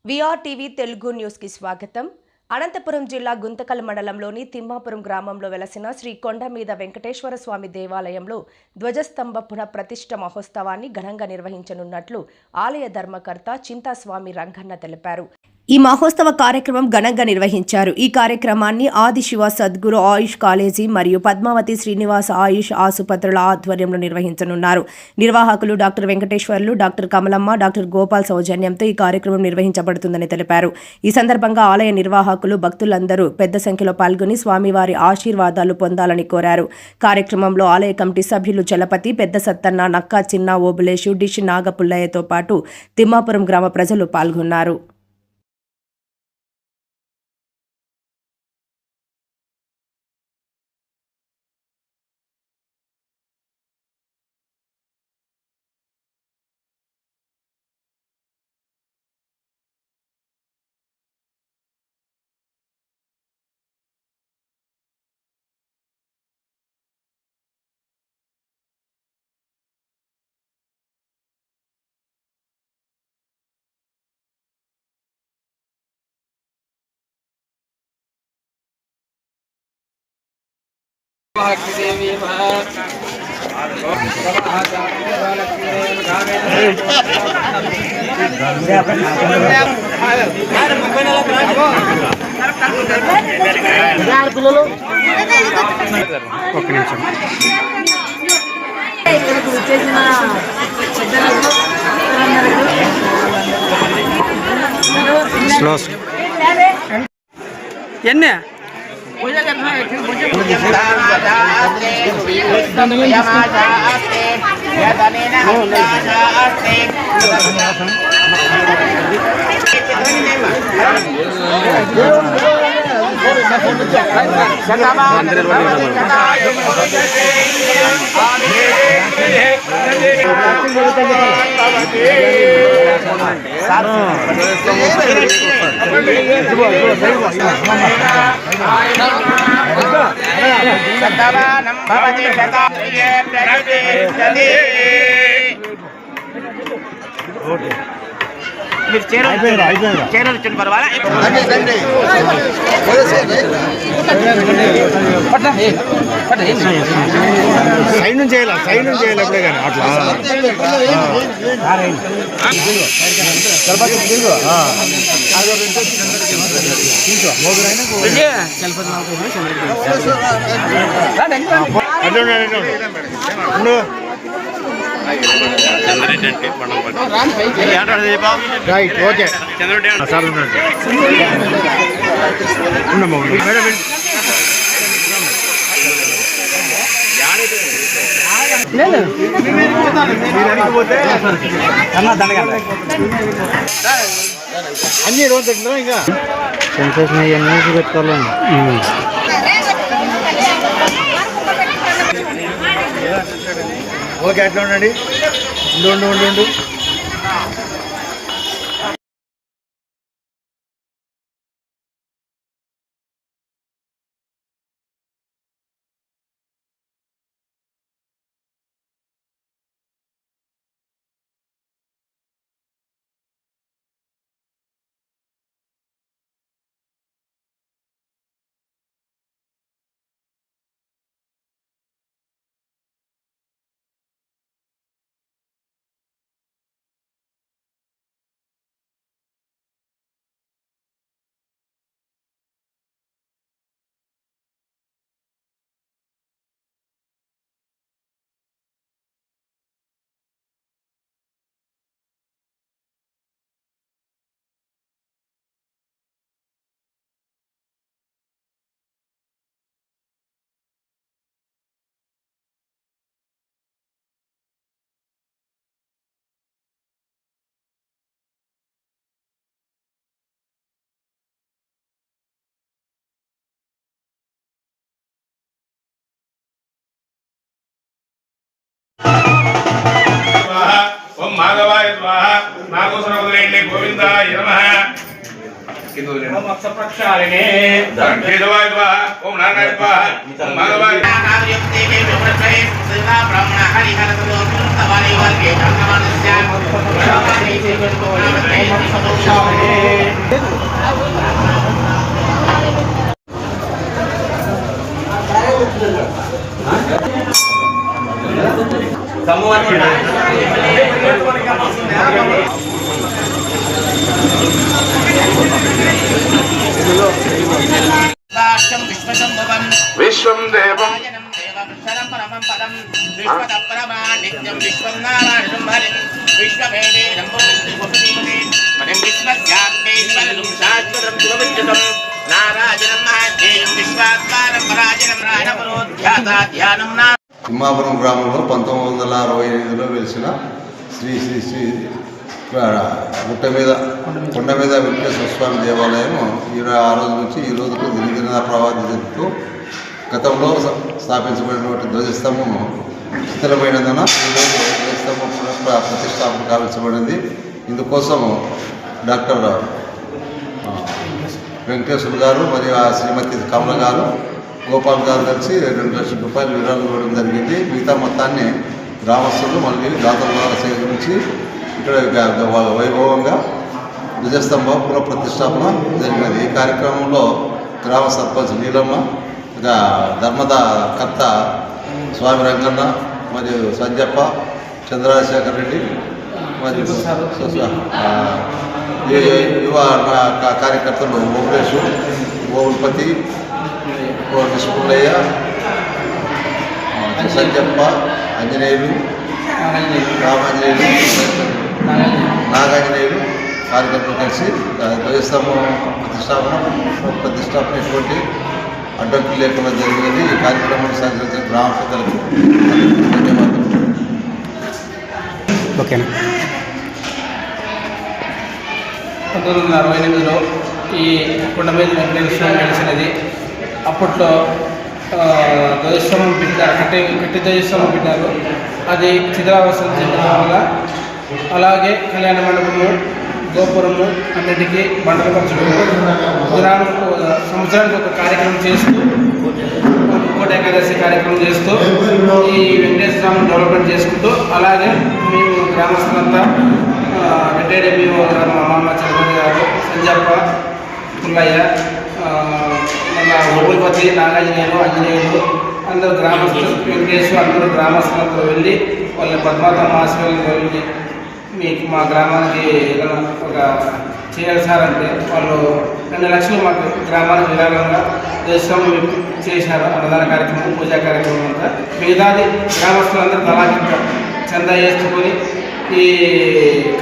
విఆర్టీవీ Telugu news కి స్వాగతం. అనంతపురం జిల్లా గుంతకల్ మండలంలోని తిమ్మాపురం గ్రామంలో వెలసిన శ్రీ కొండమీద వెంకటేశ్వర స్వామి దేవాలయంలో ధ్వజస్తంభ పునఃప్రతిష్ఠ మహోత్సవాన్ని ఘనంగా నిర్వహించనున్నట్లు ఆలయ ధర్మకర్త చింతాస్వామి రంగన్న తెలిపారు. ఈ మహోత్సవ కార్యక్రమం ఘనంగా నిర్వహించారు. ఈ కార్యక్రమాన్ని ఆదిశివ సద్గురు ఆయుష్ కాలేజీ మరియు పద్మావతి శ్రీనివాస ఆయుష్ ఆసుపత్రుల ఆధ్వర్యంలో నిర్వహించనున్నారు. నిర్వాహకులు doctor Venkateswarlu, doctor Kamalamma, doctor Gopal సౌజన్యంతో ఈ కార్యక్రమం నిర్వహించబడుతుందని తెలిపారు. ఈ సందర్భంగా ఆలయ నిర్వాహకులు భక్తులందరూ పెద్ద సంఖ్యలో పాల్గొని స్వామివారి ఆశీర్వాదాలు పొందాలని కోరారు. కార్యక్రమంలో ఆలయ కమిటీ సభ్యులు చలపతి, పెద్ద సత్తన్న, నక్కా చిన్న ఓబులేషు, డిష్ నాగపుల్లయ్యతో పాటు తిమ్మాపురం గ్రామ ప్రజలు పాల్గొన్నారు. ఎన్ని సైడ్ నుంచి చేయాలి ఎప్పుడే కానీ అట్లా రైట్ ఓకే సార్ అన్ని రోజు ఇంకా సెన్సేషన్ అన్నీ పెట్టుకోవాలండి. ఓకే అట్లా ఉండండి. ఉండు ఓం మాధవాయ స్వాహ నాగోసరవదలేండి గోవిందాయ నమః ఓం అక్షప్రక్షాళినే కేశవాయ స్వాహ ఓం నారాయణ స్వాహ ఓం మాధవాయ నాగయుక్తేమే విప్రత్రై శ్రీనా బ్రాహ్మణ హరిహర తవాని వర్గే ధర్మమానస్య విశ్వం దేవం తిమ్మాపురం గ్రామంలో 1965లో వెలిసిన శ్రీ శ్రీ శ్రీ కొండ మీద వెంకటేశ్వర స్వామి దేవాలయం ఆ రోజు నుంచి ఈ రోజుకు దినదిన ప్రవాహం జరుగుతూ గతంలో స్థాపించబడినటువంటి ధ్వజస్తంభము శిథిలమైనందున ఈరోజు ధ్వజస్తంభం ప్రతిష్టాపన కావించబడింది. ఇందుకోసము డాక్టర్ వెంకటేశ్వర గారు మరియు ఆ శ్రీమతి కమల గారు గోపాల్ గారు కలిసి 2 లక్షల రూపాయలు విరాళం ఇవ్వడం జరిగింది. మిగతా మొత్తాన్ని గ్రామస్తులు మళ్ళీ దాతల ద్వారా సేకరించి ఇక్కడ వైభవంగా ధ్వజస్తంభ పునఃప్రతిష్టాపన జరిగినది. ఈ కార్యక్రమంలో గ్రామ సర్పంచ్ నీలమ్మ, ధర్మకర్త స్వామి రంగన్న మరియు సంజప్ప, చంద్రశేఖర్ రెడ్డి మరియు యువ కార్యకర్తలు ఓమేషు, ఓవుల్పతి, నిష్పుల్లయ్య, సంజప్ప, ఆంజనేయులు, రామాంజనేయులు, నాగాంజనేయులు కార్యకర్తలు కలిసి ధ్వజస్తంభం ప్రతిష్టాపన ఎటువంటి అడ్డంకులు లేకుండా జరిగినది. ఈ కార్యక్రమాన్ని సహకరించిన గ్రామ పెద్దలకు ధన్యవాదాలు. ఓకేనా. 1968లో ఈ కొండ మీద వెంకటేశ్వర స్వామి వెలిసినది. అప్పట్లో ధ్వజస్తంభం పెట్టారు, కట్టి ధ్వజస్తంభం పెట్టారు. అది శిథిలావస్థ చెందడం వల్ల అలాగే కళ్యాణ మండపము, గోపురము అన్నిటికీ బండలు పరచడం, సంవత్సరానికి ఒక కార్యక్రమం చేస్తూ కోట ఏకాదశి కార్యక్రమం చేస్తూ ఈ వెంకటేశ్వర స్వామిని డెవలప్మెంట్ చేసుకుంటూ, అలాగే మేము గ్రామస్తులంతా వెంకటేశ్వర మేము మామ చంద్రబాబు గారు, సంజప్ప, పుల్లయ్య, మన ఓపులపతి, నాగాంజనేయులు, ఆంజనేయులు అందరూ గ్రామస్తులు, వెంకటేశ్వర అందరూ గ్రామస్తులందరూ వెళ్ళి వాళ్ళ పద్మావతమ్మ ఆశీర్వాదం వెళ్ళి మీకు మా గ్రామానికి ఏదైనా ఒక చేయాలి సార్ అంటే వాళ్ళు 2 లక్షలు మాకు గ్రామానికి విరాళంగా దేశం చేశారు. అన్నదాన కార్యక్రమం, పూజా కార్యక్రమం అంతా మిగతాది గ్రామస్తులందరూ తలాకి చందా చేసుకొని ఈ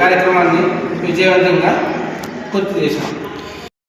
కార్యక్రమాన్ని విజయవంతంగా పూర్తి చేశాం.